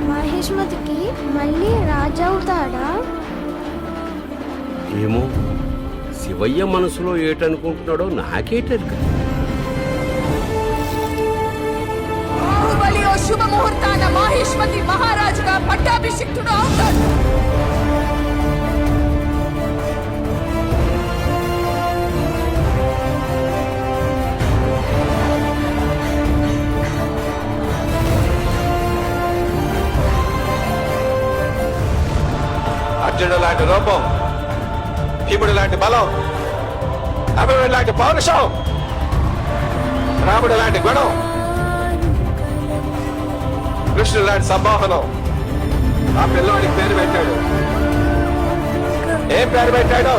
మహేష్మతికి మళ్ళీ రాజవుతాడా? ఏమో, శివయ్య మనసులో ఏటనుకుంటున్నాడో నాకేటెరుక. బాహుబలి ఓ శుభ ముహూర్తాన మహేష్మతి మహారాజుగా పట్టాభిషిక్తుడు అవుతాడు. అర్జునుడు లాంటి రూపం, భీముడు లాంటి బలం, అభిమన్యుడు లాంటి పౌరుషం, రాముడు లాంటి గుణం, కృష్ణుడు లాంటి సంమోహనం. ఆ పిల్లవాడికి పేరు పెట్టాడు. ఏం పేరు పెట్టాడు?